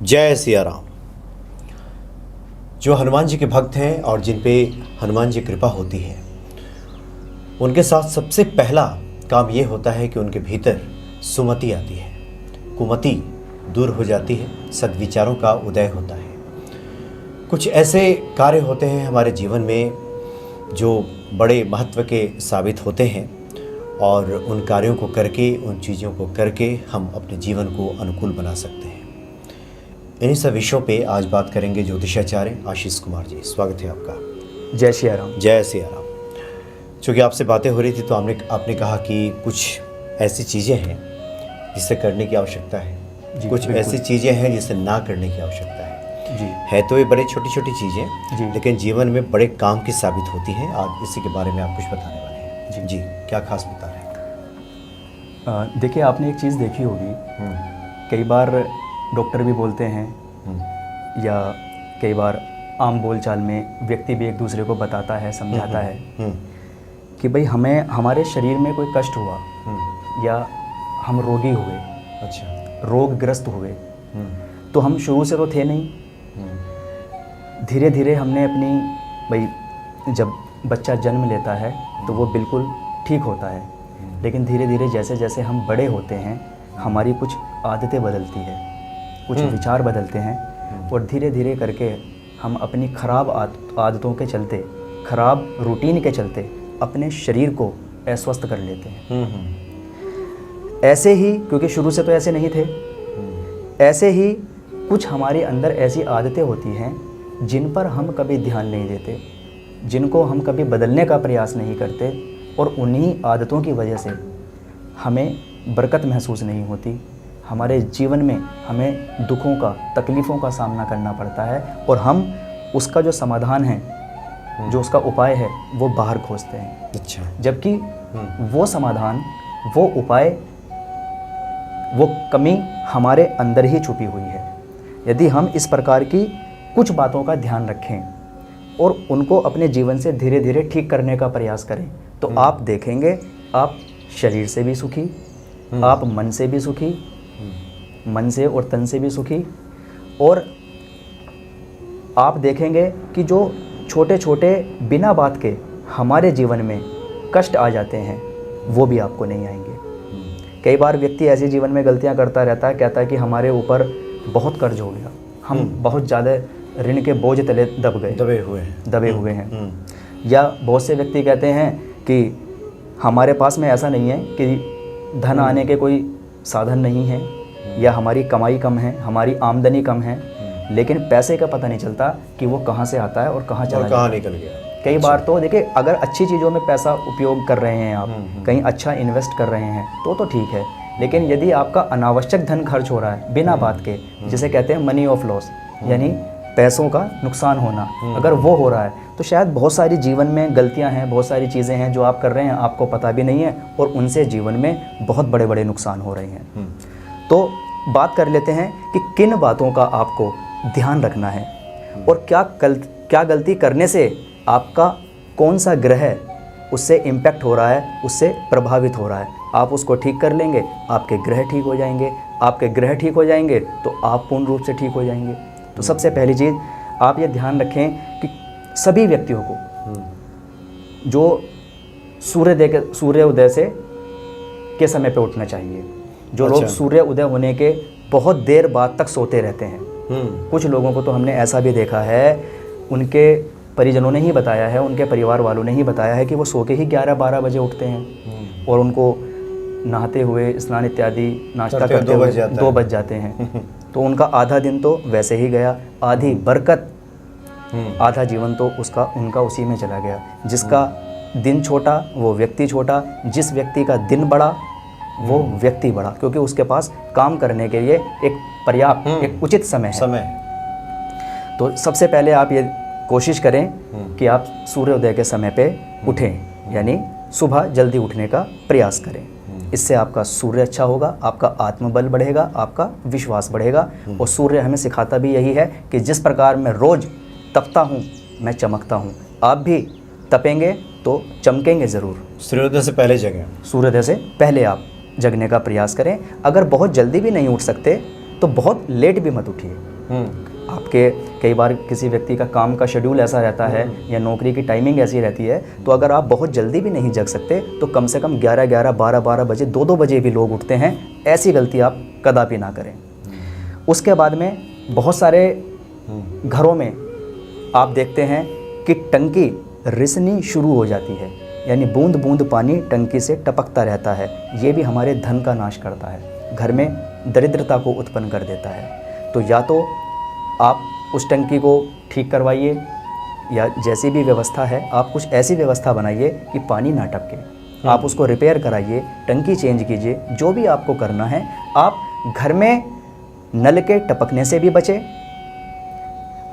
जय सिया राम। जो हनुमान जी के भक्त हैं और जिन पे हनुमान जी कृपा होती है, उनके साथ सबसे पहला काम ये होता है कि उनके भीतर सुमति आती है, कुमति दूर हो जाती है, सद्विचारों का उदय होता है। कुछ ऐसे कार्य होते हैं हमारे जीवन में जो बड़े महत्व के साबित होते हैं और उन कार्यों को करके, उन चीज़ों को करके हम अपने जीवन को अनुकूल बना सकते हैं। इन्हीं सब विषयों पे आज बात करेंगे ज्योतिषाचार्य आशीष कुमार जी। स्वागत है आपका। जय सिया राम। जय सिया राम। चूँकि आपसे बातें हो रही थी तो आपने कहा कि कुछ ऐसी चीज़ें हैं जिसे करने की आवश्यकता है, कुछ ऐसी चीज़ें हैं जिसे ना करने की आवश्यकता है। जी है तो ये बड़ी छोटी छोटी चीज़ें, लेकिन जीवन में बड़े काम की साबित होती हैं। आज इसी के बारे में आप कुछ बताने वाले हैं। जी, क्या खास बता रहे हैं? देखिए, आपने एक चीज़ देखी होगी, कई बार डॉक्टर भी बोलते हैं या कई बार आम बोलचाल में व्यक्ति भी एक दूसरे को बताता है, समझाता है कि भाई हमें हमारे शरीर में कोई कष्ट हुआ या हम रोगी हुए, अच्छा, रोगग्रस्त हुए, तो हम शुरू से तो थे नहीं, धीरे धीरे हमने अपनी, भाई जब बच्चा जन्म लेता है तो वो बिल्कुल ठीक होता है, लेकिन धीरे धीरे जैसे जैसे हम बड़े होते हैं हमारी कुछ आदतें बदलती है, कुछ विचार बदलते हैं और धीरे धीरे करके हम अपनी ख़राब आदतों के चलते, ख़राब रूटीन के चलते अपने शरीर को अस्वस्थ कर लेते हैं। ऐसे ही, क्योंकि शुरू से तो ऐसे नहीं थे, ऐसे ही कुछ हमारे अंदर ऐसी आदतें होती हैं जिन पर हम कभी ध्यान नहीं देते, जिनको हम कभी बदलने का प्रयास नहीं करते, और उन्हीं आदतों की वजह से हमें बरकत महसूस नहीं होती। हमारे जीवन में हमें दुखों का, तकलीफ़ों का सामना करना पड़ता है और हम उसका जो समाधान है, जो उसका उपाय है, वो बाहर खोजते हैं। अच्छा। जबकि वो समाधान, वो उपाय, वो कमी हमारे अंदर ही छुपी हुई है। यदि हम इस प्रकार की कुछ बातों का ध्यान रखें और उनको अपने जीवन से धीरे धीरे ठीक करने का प्रयास करें तो आप देखेंगे आप शरीर से भी सुखी, आप मन से भी सुखी, मन से और तन से भी सुखी, और आप देखेंगे कि जो छोटे छोटे बिना बात के हमारे जीवन में कष्ट आ जाते हैं वो भी आपको नहीं आएंगे। कई बार व्यक्ति ऐसे जीवन में गलतियां करता रहता है, कहता है कि हमारे ऊपर बहुत कर्ज हो गया, हम बहुत ज़्यादा ऋण के बोझ तले दबे हुए हैं। या बहुत से व्यक्ति कहते हैं कि हमारे पास में ऐसा नहीं है कि धन आने के कोई साधन नहीं है, या हमारी कमाई कम है, हमारी आमदनी कम है, लेकिन पैसे का पता नहीं चलता कि वो कहाँ से आता है और कहाँ चला जाता है, निकल गया। कई बार तो देखिए, अगर अच्छी चीज़ों में पैसा उपयोग कर रहे हैं आप, कहीं अच्छा इन्वेस्ट कर रहे हैं तो ठीक है, लेकिन यदि आपका अनावश्यक धन खर्च हो रहा है बिना बात के, जिसे कहते हैं मनी ऑफ लॉस, यानी पैसों का नुकसान होना, अगर वो हो रहा है तो शायद बहुत सारी जीवन में गलतियां हैं, बहुत सारी चीज़ें हैं जो आप कर रहे हैं, आपको पता भी नहीं है, और उनसे जीवन में बहुत बड़े बड़े नुकसान हो रहे हैं। तो बात कर लेते हैं कि किन बातों का आपको ध्यान रखना है और क्या गलती करने से आपका कौन सा ग्रह उससे इम्पैक्ट हो रहा है, उससे प्रभावित हो रहा है। आप उसको ठीक कर लेंगे, आपके ग्रह ठीक हो जाएंगे, आपके ग्रह ठीक हो जाएंगे तो आप पूर्ण रूप से ठीक हो जाएंगे। तो सबसे पहली चीज़ आप ये ध्यान रखें कि सभी व्यक्तियों को जो सूर्य उदय से के समय पे उठना चाहिए। जो लोग सूर्य उदय होने के बहुत देर बाद तक सोते रहते हैं, कुछ लोगों को तो हमने ऐसा भी देखा है, उनके परिजनों ने ही बताया है, उनके परिवार वालों ने ही बताया है कि वो सो के ही 11-12 बजे उठते हैं और उनको नहाते हुए, स्नान इत्यादि, नाश्ता करते हुए 2 बज जाते हैं। तो उनका आधा दिन तो वैसे ही गया, आधी बरकत, आधा जीवन तो उनका उसी में चला गया। जिसका दिन छोटा वो व्यक्ति छोटा, जिस व्यक्ति का दिन बड़ा वो व्यक्ति बड़ा, क्योंकि उसके पास काम करने के लिए एक पर्याप्त, एक उचित समय है। तो सबसे पहले आप ये कोशिश करें कि आप सूर्योदय के समय पे उठें, यानी सुबह जल्दी उठने का प्रयास करें। इससे आपका सूर्य अच्छा होगा, आपका आत्मबल बढ़ेगा, आपका विश्वास बढ़ेगा। और सूर्य हमें सिखाता भी यही है कि जिस प्रकार मैं रोज़ तपता हूँ मैं चमकता हूँ, आप भी तपेंगे तो चमकेंगे ज़रूर। सूर्योदय से पहले जगें, सूर्योदय से पहले आप जगने का प्रयास करें। अगर बहुत जल्दी भी नहीं उठ सकते तो बहुत लेट भी मत उठिए, आपके कई बार किसी व्यक्ति का काम का शेड्यूल ऐसा रहता है या नौकरी की टाइमिंग ऐसी रहती है, तो अगर आप बहुत जल्दी भी नहीं जग सकते तो कम से कम 11-11, 12-12 बजे, 2-2 बजे भी लोग उठते हैं। ऐसी गलती आप कदापि ना करें। उसके बाद में बहुत सारे घरों में आप देखते हैं कि टंकी रिसनी शुरू हो जाती है, यानी बूंद बूंद पानी टंकी से टपकता रहता है। ये भी हमारे धन का नाश करता है, घर में दरिद्रता को उत्पन्न कर देता है। तो या तो आप उस टंकी को ठीक करवाइए, या जैसी भी व्यवस्था है आप कुछ ऐसी व्यवस्था बनाइए कि पानी ना टपके। आप उसको रिपेयर कराइए, टंकी चेंज कीजिए, जो भी आपको करना है। आप घर में नल के टपकने से भी बचें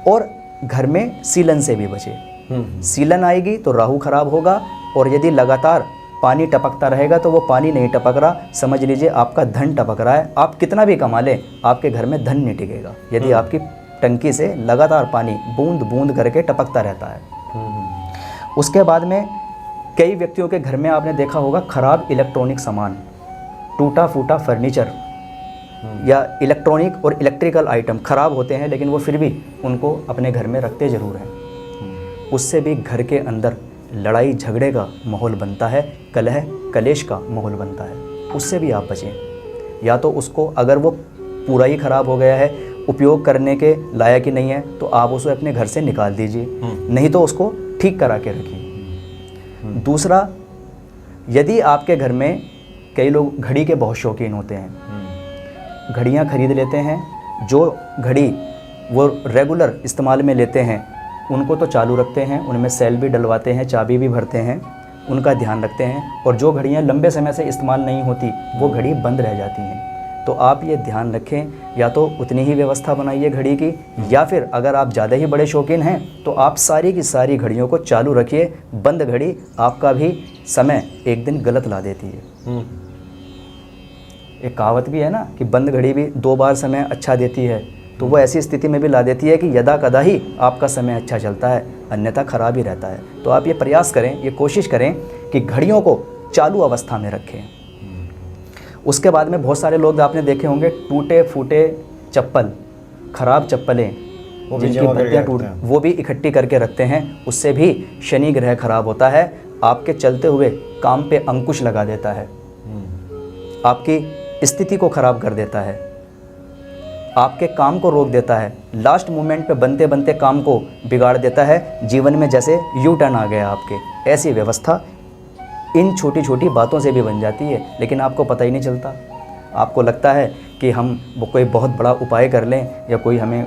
और घर में सीलन से भी बचें। सीलन आएगी तो राहु खराब होगा, और यदि लगातार पानी टपकता रहेगा तो वो पानी नहीं टपक रहा, समझ लीजिए आपका धन टपक रहा है। आप कितना भी कमा लें, आपके घर में धन नहीं टिकेगा यदि आपकी टंकी से लगातार पानी बूंद बूंद करके टपकता रहता है। उसके बाद में कई व्यक्तियों के घर में आपने देखा होगा खराब इलेक्ट्रॉनिक सामान, टूटा फूटा फर्नीचर या इलेक्ट्रॉनिक और इलेक्ट्रिकल आइटम खराब होते हैं, लेकिन वो फिर भी उनको अपने घर में रखते ज़रूर हैं। उससे भी घर के अंदर लड़ाई झगड़े का माहौल बनता है, कलह कलेश का माहौल बनता है। उससे भी आप बचें। या तो उसको, अगर वो पूरा ही ख़राब हो गया है, उपयोग करने के लायक ही नहीं है, तो आप उसे अपने घर से निकाल दीजिए, नहीं तो उसको ठीक करा के रखिए। दूसरा, यदि आपके घर में कई लोग घड़ी के बहुत शौकीन होते हैं, घड़ियाँ खरीद लेते हैं, जो घड़ी वो रेगुलर इस्तेमाल में लेते हैं उनको तो चालू रखते हैं, उनमें सेल भी डलवाते हैं, चाबी भी भरते हैं, उनका ध्यान रखते हैं, और जो घड़ियाँ लंबे समय से इस्तेमाल नहीं होती वो घड़ी बंद रह जाती हैं। तो आप ये ध्यान रखें, या तो उतनी ही व्यवस्था बनाइए घड़ी की, या फिर अगर आप ज़्यादा ही बड़े शौकीन हैं तो आप सारी की सारी घड़ियों को चालू रखिए। बंद घड़ी आपका भी समय एक दिन गलत ला देती है। एक कहावत भी है ना कि बंद घड़ी भी 2 बार समय अच्छा देती है, तो वो ऐसी स्थिति में भी ला देती है कि यदा कदा ही आपका समय अच्छा चलता है, अन्यथा खराब ही रहता है। तो आप ये प्रयास करें, ये कोशिश करें कि घड़ियों को चालू अवस्था में रखें। उसके बाद में बहुत सारे लोग आपने देखे होंगे टूटे फूटे चप्पल, खराब चप्पलें जिनकी पत्तियाँ टूट, वो भी इकट्ठी करके रखते हैं। उससे भी शनि ग्रह खराब होता है, आपके चलते हुए काम पे अंकुश लगा देता है, आपकी स्थिति को खराब कर देता है, आपके काम को रोक देता है, लास्ट मोमेंट पे बनते बनते काम को बिगाड़ देता है। जीवन में जैसे यू टर्न आ गया आपके। ऐसी व्यवस्था इन छोटी छोटी बातों से भी बन जाती है, लेकिन आपको पता ही नहीं चलता। आपको लगता है कि हम वो कोई बहुत बड़ा उपाय कर लें, या कोई हमें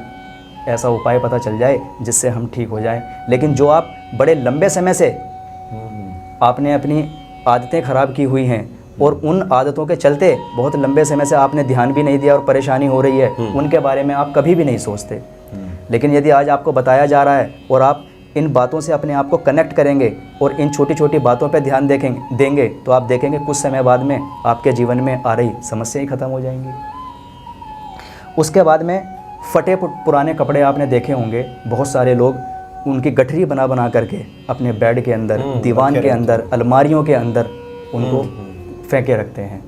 ऐसा उपाय पता चल जाए जिससे हम ठीक हो जाएं, लेकिन जो आप बड़े लंबे समय से आपने अपनी आदतें ख़राब की हुई हैं और उन आदतों के चलते बहुत लंबे समय से आपने ध्यान भी नहीं दिया और परेशानी हो रही है, उनके बारे में आप कभी भी नहीं सोचते। लेकिन यदि आज आपको बताया जा रहा है और आप इन बातों से अपने आप को कनेक्ट करेंगे और इन छोटी छोटी बातों पे ध्यान देंगे तो आप देखेंगे कुछ समय बाद में आपके जीवन में आ रही समस्याएं खत्म हो जाएंगी। उसके बाद में फटे पुराने कपड़े आपने देखे होंगे, बहुत सारे लोग उनकी गठरी बना बना करके अपने बेड के अंदर, दीवान के अंदर, अलमारियों के अंदर उनको फेंके रखते हैं।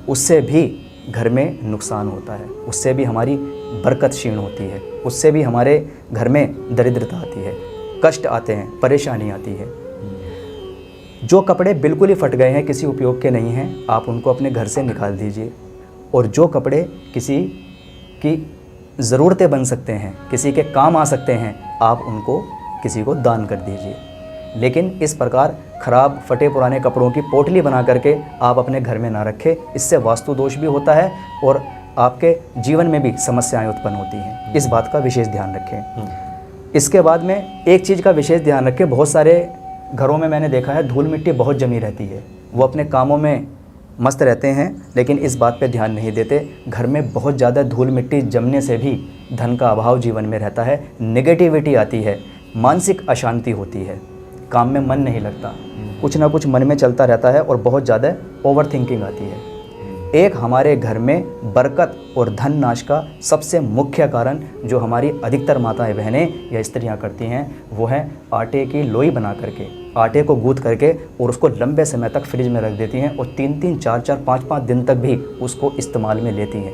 उससे भी घर में नुकसान होता है, उससे भी हमारी बरकत क्षीण होती है, उससे भी हमारे घर में दरिद्रता आती है, कष्ट आते हैं, परेशानी आती है। जो कपड़े बिल्कुल ही फट गए हैं, किसी उपयोग के नहीं हैं, आप उनको अपने घर से निकाल दीजिए। और जो कपड़े किसी की ज़रूरतें बन सकते हैं, किसी के काम आ सकते हैं, आप उनको किसी को दान कर दीजिए। लेकिन इस प्रकार खराब फटे पुराने कपड़ों की पोटली बना करके आप अपने घर में ना रखें। इससे वास्तु दोष भी होता है और आपके जीवन में भी समस्याएं उत्पन्न होती हैं। इस बात का विशेष ध्यान रखें। इसके बाद में एक चीज़ का विशेष ध्यान रखें, बहुत सारे घरों में मैंने देखा है धूल मिट्टी बहुत जमी रहती है, वो अपने कामों में मस्त रहते हैं लेकिन इस बात पे ध्यान नहीं देते। घर में बहुत ज़्यादा धूल मिट्टी जमने से भी धन का अभाव जीवन में रहता है, नेगेटिविटी आती है, मानसिक अशांति होती है, काम में मन नहीं लगता, कुछ ना कुछ मन में चलता रहता है और बहुत ज़्यादा ओवर थिंकिंग आती है। एक हमारे घर में बरकत और धन नाश का सबसे मुख्य कारण जो हमारी अधिकतर माताएं बहनें या स्त्रियां करती हैं वो है आटे की लोई बना करके, आटे को गूंथ करके और उसको लंबे समय तक फ्रिज में रख देती हैं और 3-3, 4-4, 5-5 दिन तक भी उसको इस्तेमाल में लेती हैं।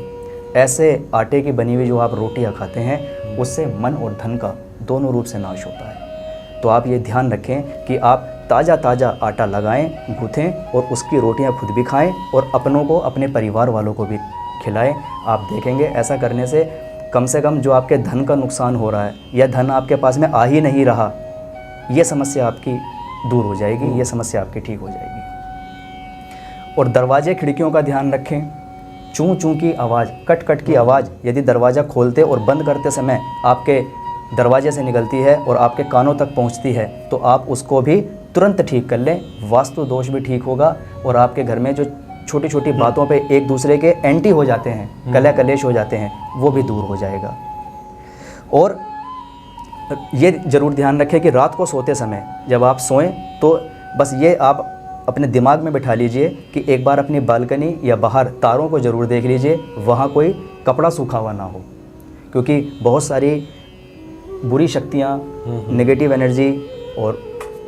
ऐसे आटे की बनी हुई जो आप रोटियां खाते हैं उससे मन और धन का दोनों रूप से नाश होता है। तो आप ये ध्यान रखें कि आप ताज़ा ताज़ा आटा लगाएं, गूँथें और उसकी रोटियां खुद भी खाएं और अपनों को, अपने परिवार वालों को भी खिलाएं। आप देखेंगे ऐसा करने से कम जो आपके धन का नुकसान हो रहा है या धन आपके पास में आ ही नहीं रहा, ये समस्या आपकी दूर हो जाएगी, ये समस्या आपकी ठीक हो जाएगी। और दरवाजे खिड़कियों का ध्यान रखें। चूं चूं की आवाज़, कट कट की आवाज़ यदि दरवाज़ा खोलते और बंद करते समय आपके दरवाजे से निकलती है और आपके कानों तक पहुंचती है तो आप उसको भी तुरंत ठीक कर लें। वास्तु दोष भी ठीक होगा और आपके घर में जो छोटी छोटी बातों पे एक दूसरे के एंटी हो जाते हैं, कलह कलेश हो जाते हैं, वो भी दूर हो जाएगा। और ये ज़रूर ध्यान रखें कि रात को सोते समय जब आप सोएं तो बस ये आप अपने दिमाग में बिठा लीजिए कि एक बार अपनी बालकनी या बाहर तारों को ज़रूर देख लीजिए, वहाँ कोई कपड़ा सूखा हुआ ना हो, क्योंकि बहुत सारी बुरी शक्तियाँ, नेगेटिव एनर्जी और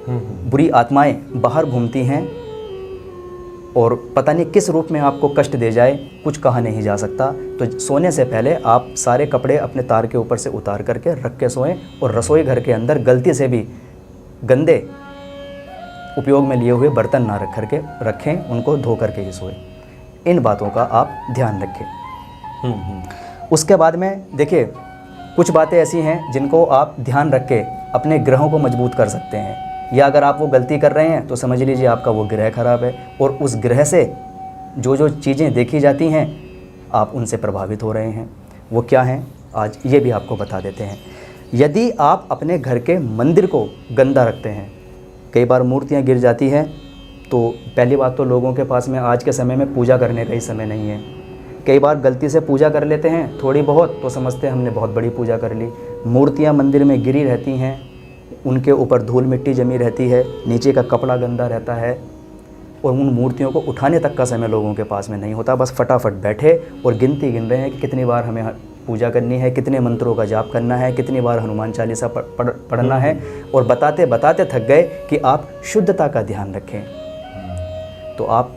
बुरी आत्माएं बाहर घूमती हैं और पता नहीं किस रूप में आपको कष्ट दे जाए, कुछ कहा नहीं जा सकता। तो सोने से पहले आप सारे कपड़े अपने तार के ऊपर से उतार करके रख के सोएं और रसोई घर के अंदर गलती से भी गंदे उपयोग में लिए हुए बर्तन ना रखें, उनको धो करके ही सोएं। इन बातों का आप ध्यान रखें। उसके बाद में देखिए, कुछ बातें ऐसी हैं जिनको आप ध्यान रख के अपने ग्रहों को मजबूत कर सकते हैं, या अगर आप वो गलती कर रहे हैं तो समझ लीजिए आपका वो ग्रह खराब है और उस ग्रह से जो चीज़ें देखी जाती हैं आप उनसे प्रभावित हो रहे हैं। वो क्या हैं आज ये भी आपको बता देते हैं। यदि आप अपने घर के मंदिर को गंदा रखते हैं, कई बार मूर्तियां गिर जाती हैं, तो पहली बात तो लोगों के पास में आज के समय में पूजा करने का ही समय नहीं है। कई बार गलती से पूजा कर लेते हैं थोड़ी बहुत तो समझते हैं हमने बहुत बड़ी पूजा कर ली। मूर्तियां मंदिर में गिरी रहती हैं, उनके ऊपर धूल मिट्टी जमी रहती है, नीचे का कपड़ा गंदा रहता है और उन मूर्तियों को उठाने तक का समय लोगों के पास में नहीं होता। बस फटाफट बैठे और गिनती गिन रहे हैं कि कितनी बार हमें पूजा करनी है, कितने मंत्रों का जाप करना है, कितनी बार हनुमान चालीसा पढ़ना है, और बताते बताते थक गए कि आप शुद्धता का ध्यान रखें। तो आप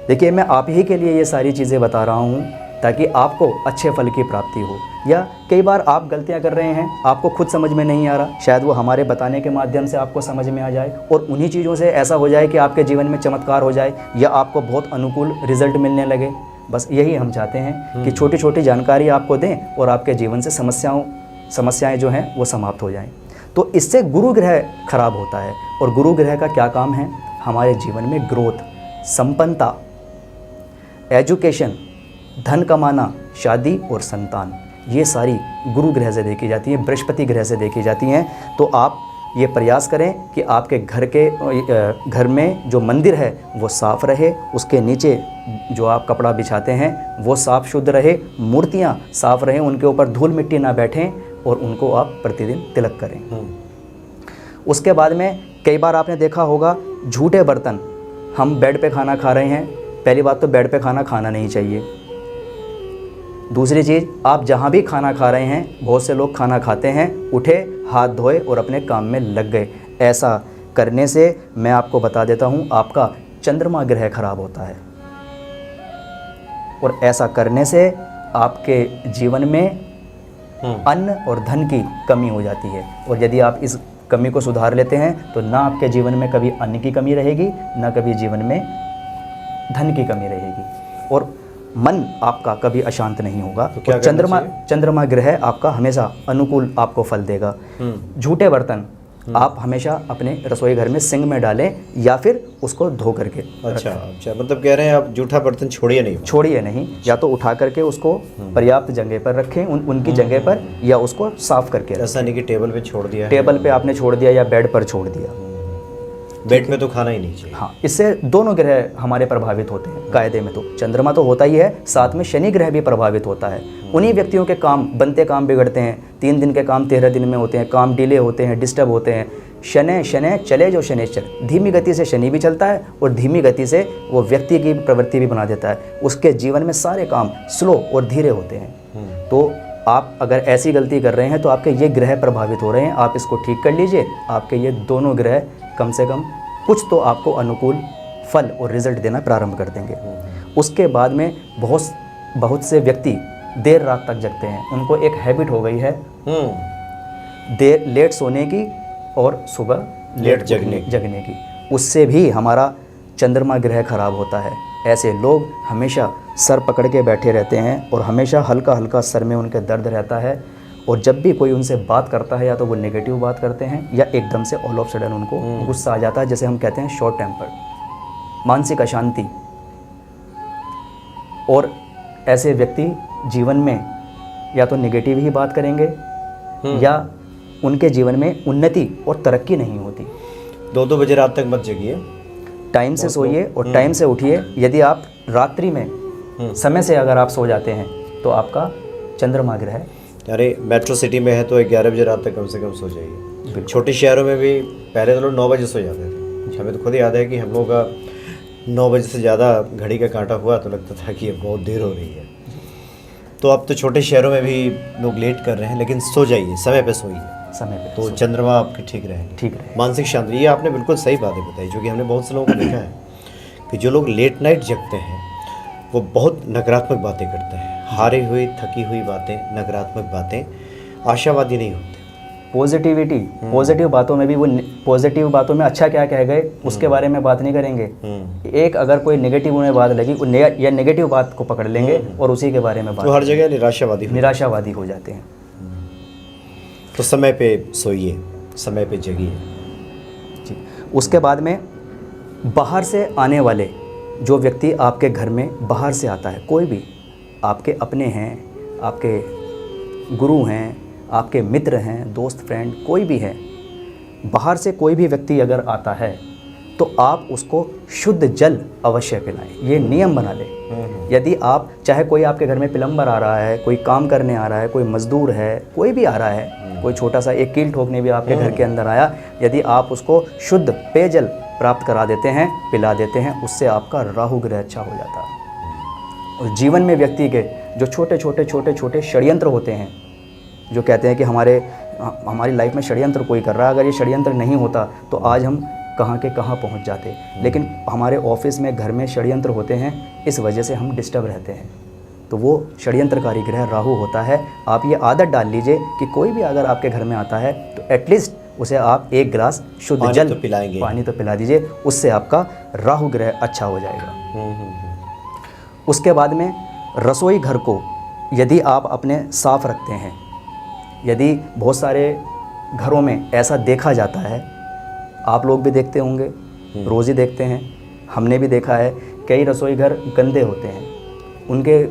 देखिए, मैं आप ही के लिए ये सारी चीज़ें बता रहा हूँ ताकि आपको अच्छे फल की प्राप्ति हो। या कई बार आप गलतियाँ कर रहे हैं, आपको खुद समझ में नहीं आ रहा, शायद वो हमारे बताने के माध्यम से आपको समझ में आ जाए और उन्हीं चीज़ों से ऐसा हो जाए कि आपके जीवन में चमत्कार हो जाए या आपको बहुत अनुकूल रिजल्ट मिलने लगे। बस यही हम चाहते हैं कि छोटी छोटी जानकारी आपको दें और आपके जीवन से समस्याएं जो हैं वो समाप्त हो जाएं। तो इससे गुरु ग्रह खराब होता है और गुरु ग्रह का क्या काम है? हमारे जीवन में ग्रोथ, संपन्नता, एजुकेशन, धन कमाना, शादी और संतान, ये सारी गुरु ग्रह से देखी जाती हैं, बृहस्पति ग्रह से देखी जाती हैं। तो आप ये प्रयास करें कि आपके घर में जो मंदिर है वो साफ़ रहे, उसके नीचे जो आप कपड़ा बिछाते हैं वो साफ़ शुद्ध रहे, मूर्तियाँ साफ़ रहें, उनके ऊपर धूल मिट्टी ना बैठें और उनको आप प्रतिदिन तिलक करें। उसके बाद में कई बार आपने देखा होगा झूठे बर्तन, हम बेड पे खाना खा रहे हैं, पहली बात तो बेड पे खाना नहीं चाहिए। दूसरी चीज़, आप जहाँ भी खाना खा रहे हैं, बहुत से लोग खाना खाते हैं, उठे, हाथ धोए और अपने काम में लग गए। ऐसा करने से मैं आपको बता देता हूँ आपका चंद्रमा ग्रह खराब होता है और ऐसा करने से आपके जीवन में अन्न और धन की कमी हो जाती है। और यदि आप इस कमी को सुधार लेते हैं तो ना आपके जीवन में कभी अन्न की कमी रहेगी, ना कभी जीवन में धन की कमी रहेगी और मन आपका कभी अशांत नहीं होगा। तो चंद्रमा ग्रह आपका हमेशा अनुकूल आपको फल देगा। झूठे बर्तन आप हमेशा अपने रसोई घर में सिंक में डालें या फिर उसको धो करके। अच्छा, मतलब कह रहे हैं आप जूठा बर्तन छोड़िए नहीं, या तो उठा करके उसको पर्याप्त जगह पर रखें, उनकी जगह पर, या उसको साफ करके। ऐसा नहीं कि टेबल पे छोड़ दिया, टेबल पे आपने छोड़ दिया या बेड पर छोड़ दिया। बेड में तो खाना ही नहीं चाहिए। हाँ, इससे दोनों ग्रह हमारे प्रभावित होते हैं। कायदे में तो चंद्रमा तो होता ही है, साथ में शनि ग्रह भी प्रभावित होता है। उन्हीं व्यक्तियों के बनते काम बिगड़ते हैं, 3 दिन के काम 13 दिन में होते हैं, काम डिले होते हैं, डिस्टर्ब होते हैं। शनै चले जो शनिश्चर, धीमी गति से शनि भी चलता है और धीमी गति से वो व्यक्ति की प्रवृत्ति भी बना देता है। उसके जीवन में सारे काम स्लो और धीरे होते हैं। तो आप अगर ऐसी गलती कर रहे हैं तो आपके ये ग्रह प्रभावित हो रहे हैं, आप इसको ठीक कर लीजिए। आपके ये दोनों ग्रह कम से कम कुछ तो आपको अनुकूल फल और रिजल्ट देना प्रारंभ कर देंगे। उसके बाद में बहुत से व्यक्ति देर रात तक जगते हैं, उनको एक हैबिट हो गई है देर लेट सोने की और सुबह लेट जगने की, उससे भी हमारा चंद्रमा ग्रह खराब होता है। ऐसे लोग हमेशा सर पकड़ के बैठे रहते हैं और हमेशा हल्का हल्का सर में उनके दर्द रहता है, और जब भी कोई उनसे बात करता है या तो वो नेगेटिव बात करते हैं या एकदम से ऑल ऑफ सडन उनको गुस्सा आ जाता है, जैसे हम कहते हैं शॉर्ट टेम्पर्ड, मानसिक अशांति। और ऐसे व्यक्ति जीवन में या तो नेगेटिव ही बात करेंगे या उनके जीवन में उन्नति और तरक्की नहीं होती। 2-2 बजे रात तक मत जगिए, टाइम से सोइए और टाइम से उठिए। यदि आप रात्रि में समय से अगर आप सो जाते हैं तो आपका चंद्रमा ग्रह, अरे मेट्रो सिटी में है तो 11 बजे रात तक कम से कम सो जाइए। छोटे शहरों में भी पहले तो लोग 9 बजे सो जाते थे। हमें तो खुद याद है कि हम लोगों का 9 बजे से ज़्यादा घड़ी का कांटा हुआ तो लगता था कि ये बहुत देर हो रही है। तो अब तो छोटे शहरों में भी लोग लेट कर रहे हैं, लेकिन सो जाइए, समय पे सोइए, समय पे तो चंद्रमा आपके ठीक रहेंगे, ठीक रहे। मानसिक शांति, ये आपने बिल्कुल सही बातें बताई, जो कि हमने बहुत से लोगों को देखा है कि जो लोग लेट नाइट जगते हैं वो बहुत नकारात्मक बातें करते हैं, हारी हुई थकी हुई बातें, नकारात्मक बातें, आशावादी नहीं होते। पॉजिटिविटी, पॉजिटिव बातों में भी वो पॉजिटिव बातों में अच्छा क्या कह गए उसके बारे में बात नहीं करेंगे। एक अगर कोई नेगेटिव उन्हें बात लगी या नेगेटिव बात को पकड़ लेंगे और उसी के बारे में बात, तो हर जगह निराशावादी हो जाते हैं। तो समय पे सोइए, समय पे जगिए जी। उसके बाद में बाहर से आने वाले जो व्यक्ति आपके घर में बाहर से आता है, कोई भी आपके अपने हैं, आपके गुरु हैं, आपके मित्र हैं, दोस्त फ्रेंड कोई भी है, बाहर से कोई भी व्यक्ति अगर आता है तो आप उसको शुद्ध जल अवश्य पिलाएं। ये नियम बना लें। यदि आप चाहे कोई आपके घर में प्लम्बर आ रहा है, कोई काम करने आ रहा है, कोई मजदूर है, कोई भी आ रहा है, कोई छोटा सा एक कील ठोकने भी आपके घर के अंदर आया, यदि आप उसको शुद्ध पेयजल प्राप्त करा देते हैं, पिला देते हैं, उससे आपका राहु ग्रह अच्छा हो जाता है। और जीवन में व्यक्ति के जो छोटे छोटे षड्यंत्र होते हैं, जो कहते हैं कि हमारी लाइफ में षड्यंत्र कोई कर रहा है, अगर ये षड्यंत्र नहीं होता तो आज हम कहाँ के कहाँ पहुँच जाते, लेकिन हमारे ऑफिस में, घर में षड्यंत्र होते हैं, इस वजह से हम डिस्टर्ब रहते हैं। तो वो षड्यंत्रकारी ग्रह राहु होता है। आप ये आदत डाल लीजिए कि कोई भी अगर आपके घर में आता है तो एटलीस्ट उसे आप 1 गिलास शुद्ध जल, पानी तो पिला दीजिए, उससे आपका राहु ग्रह अच्छा हो जाएगा। उसके बाद में रसोई घर को यदि आप अपने साफ रखते हैं, यदि बहुत सारे घरों में ऐसा देखा जाता है, आप लोग भी देखते होंगे, रोज़ ही देखते हैं, हमने भी देखा है, कई रसोई घर गंदे होते हैं, उनके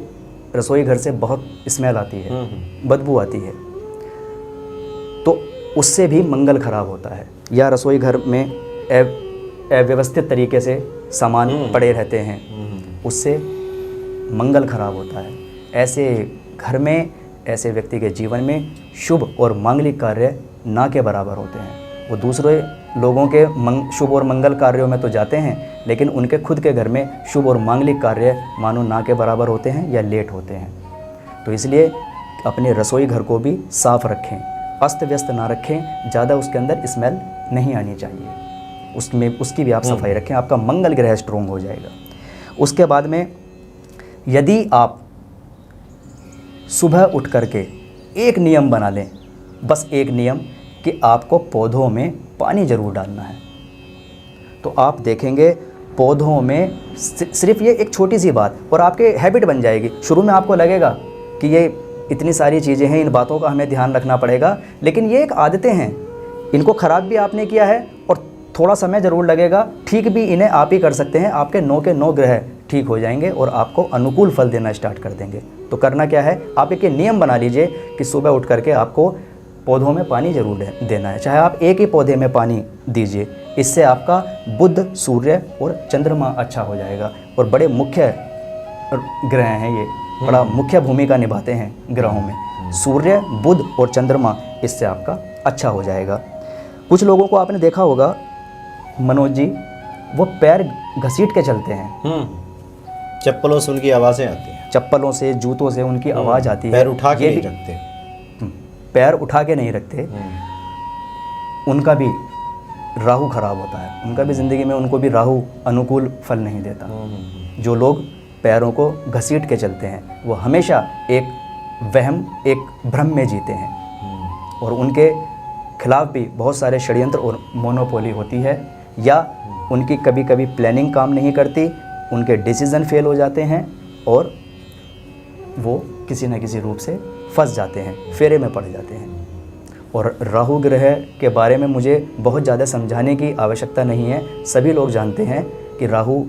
रसोई घर से बहुत स्मेल आती है, बदबू आती है, तो उससे भी मंगल खराब होता है। या रसोई घर में अव्यवस्थित तरीके से सामान पड़े रहते हैं, उससे मंगल खराब होता है। ऐसे घर में, ऐसे व्यक्ति के जीवन में शुभ और मांगलिक कार्य ना के बराबर होते हैं। वो दूसरे लोगों के शुभ और मंगल कार्यों में तो जाते हैं, लेकिन उनके खुद के घर में शुभ और मांगलिक कार्य मानो ना के बराबर होते हैं या लेट होते हैं। तो इसलिए अपने रसोई घर को भी साफ़ रखें, अस्त व्यस्त ना रखें, ज़्यादा उसके अंदर स्मेल नहीं आनी चाहिए, उसकी भी आप सफाई रखें, आपका मंगल ग्रह स्ट्रोंग हो जाएगा। उसके बाद में यदि आप सुबह उठ करके एक नियम बना लें, बस एक नियम, कि आपको पौधों में पानी ज़रूर डालना है, तो आप देखेंगे पौधों में सिर्फ ये एक छोटी सी बात और आपके हैबिट बन जाएगी। शुरू में आपको लगेगा कि ये इतनी सारी चीज़ें हैं, इन बातों का हमें ध्यान रखना पड़ेगा, लेकिन ये एक आदतें हैं, इनको ख़राब भी आपने किया है और थोड़ा समय ज़रूर लगेगा, ठीक भी इन्हें आप ही कर सकते हैं। आपके 9 के 9 ग्रह ठीक हो जाएंगे और आपको अनुकूल फल देना स्टार्ट कर देंगे। तो करना क्या है, आप एक नियम बना लीजिए कि सुबह उठ करके आपको पौधों में पानी ज़रूर देना है, चाहे आप एक ही पौधे में पानी दीजिए। इससे आपका बुध, सूर्य और चंद्रमा अच्छा हो जाएगा। और बड़े मुख्य ग्रह हैं ये, बड़ा मुख्य भूमिका निभाते हैं ग्रहों में, सूर्य, बुध और चंद्रमा, इससे आपका अच्छा हो जाएगा। कुछ लोगों को आपने देखा होगा मनोज जी, वो पैर घसीट के चलते हैं, चप्पलों से उनकी आवाज़ें आती हैं, चप्पलों से, जूतों से उनकी आवाज़ आती है, पैर उठा के नहीं रखते, पैर उठा के नहीं रखते, उनका भी राहु खराब होता है, उनका भी ज़िंदगी में, उनको भी राहु अनुकूल फल नहीं देता। जो लोग पैरों को घसीट के चलते हैं वो हमेशा एक वहम, एक भ्रम में जीते हैं और उनके खिलाफ भी बहुत सारे षड्यंत्र और मोनोपोली होती है, या उनकी कभी कभी प्लानिंग काम नहीं करती, उनके डिसीज़न फेल हो जाते हैं और वो किसी न किसी रूप से फंस जाते हैं, फेरे में पड़ जाते हैं। और राहु ग्रह के बारे में मुझे बहुत ज़्यादा समझाने की आवश्यकता नहीं है, सभी लोग जानते हैं कि राहु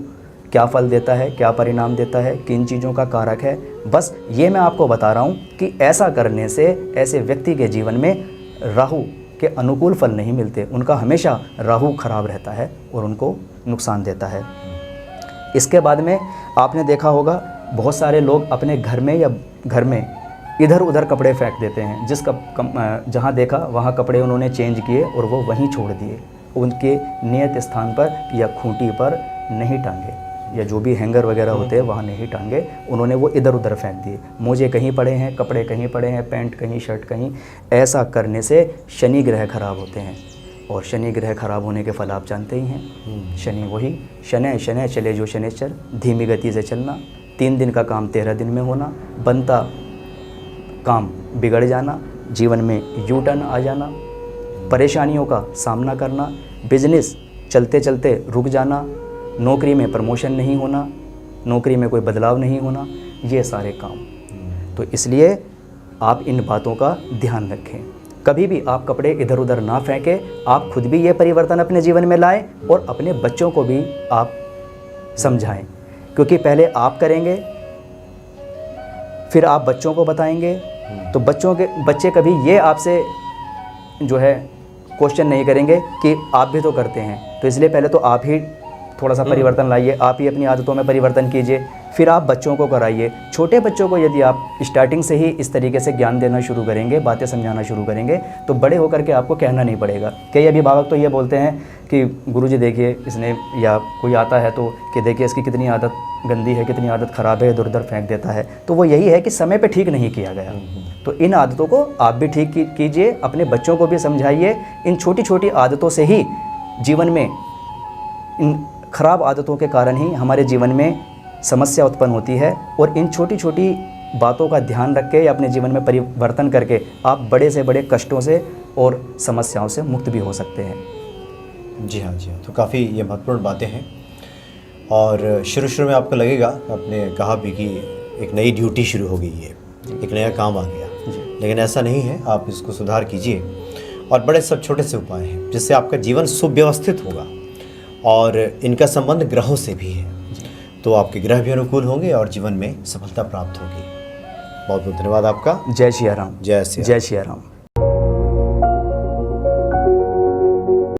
क्या फल देता है, क्या परिणाम देता है, किन चीज़ों का कारक है। बस ये मैं आपको बता रहा हूँ कि ऐसा करने से ऐसे व्यक्ति के जीवन में राहु के अनुकूल फल नहीं मिलते, उनका हमेशा राहु खराब रहता है और उनको नुकसान देता है। इसके बाद में आपने देखा होगा बहुत सारे लोग अपने घर में या घर में इधर उधर कपड़े फेंक देते हैं, जहाँ देखा वहाँ कपड़े उन्होंने चेंज किए और वो वहीं छोड़ दिए, उनके नियत स्थान पर या खूंटी पर नहीं टांगे, या जो भी हैंगर वगैरह होते हैं वहाँ नहीं टांगे, उन्होंने वो इधर उधर फेंक दिए। मोजे कहीं पड़े हैं, कपड़े कहीं पड़े हैं, पैंट कहीं, शर्ट कहीं। ऐसा करने से शनि ग्रह खराब होते हैं और शनि ग्रह खराब होने के फल आप जानते ही हैं। शनि वही शनै शनै चले जो शनिश्चर, धीमी गति से चलना, 3 दिन का काम 13 दिन में होना, बनता काम बिगड़ जाना, जीवन में यू टर्न आ जाना, परेशानियों का सामना करना, बिजनेस चलते चलते रुक जाना, नौकरी में प्रमोशन नहीं होना, नौकरी में कोई बदलाव नहीं होना, ये सारे काम। तो इसलिए आप इन बातों का ध्यान रखें। कभी भी आप कपड़े इधर उधर ना फेंकें, आप खुद भी ये परिवर्तन अपने जीवन में लाएं और अपने बच्चों को भी आप समझाएं, क्योंकि पहले आप करेंगे फिर आप बच्चों को बताएंगे, तो बच्चे कभी ये आपसे जो है क्वेश्चन नहीं करेंगे कि आप भी तो करते हैं। तो इसलिए पहले तो आप ही थोड़ा सा परिवर्तन लाइए, आप ही अपनी आदतों में परिवर्तन कीजिए, फिर आप बच्चों को कराइए। छोटे बच्चों को यदि आप स्टार्टिंग से ही इस तरीके से ज्ञान देना शुरू करेंगे, बातें समझाना शुरू करेंगे, तो बड़े होकर के आपको कहना नहीं पड़ेगा। कई अभिभावक तो ये बोलते हैं कि गुरुजी देखिए इसने, या कोई आता है तो कि देखिए इसकी कितनी आदत गंदी है, कितनी आदत ख़राब है, इधर उधर फेंक देता है। तो वो यही है कि समय पे ठीक नहीं किया गया। तो इन आदतों को आप भी ठीक कीजिए, अपने बच्चों को भी समझाइए। इन छोटी छोटी आदतों से ही जीवन में, इन खराब आदतों के कारण ही हमारे जीवन में समस्या उत्पन्न होती है, और इन छोटी छोटी बातों का ध्यान रख के या अपने जीवन में परिवर्तन करके आप बड़े से बड़े कष्टों से और समस्याओं से मुक्त भी हो सकते हैं। जी हाँ, जी हाँ। तो काफ़ी ये महत्वपूर्ण बातें हैं। और शुरू में आपको लगेगा, आपने कहा भी कि एक नई ड्यूटी शुरू हो गई है, एक नया काम आ गया, लेकिन ऐसा नहीं है। आप इसको सुधार कीजिए, और बड़े सब छोटे से उपाय हैं जिससे आपका जीवन सुव्यवस्थित होगा, और इनका संबंध ग्रहों से भी है, तो आपके ग्रह भी अनुकूल होंगे और जीवन में सफलता प्राप्त होगी। बहुत बहुत धन्यवाद आपका। जय श्री राम। जय श्री राम। जय श्री राम।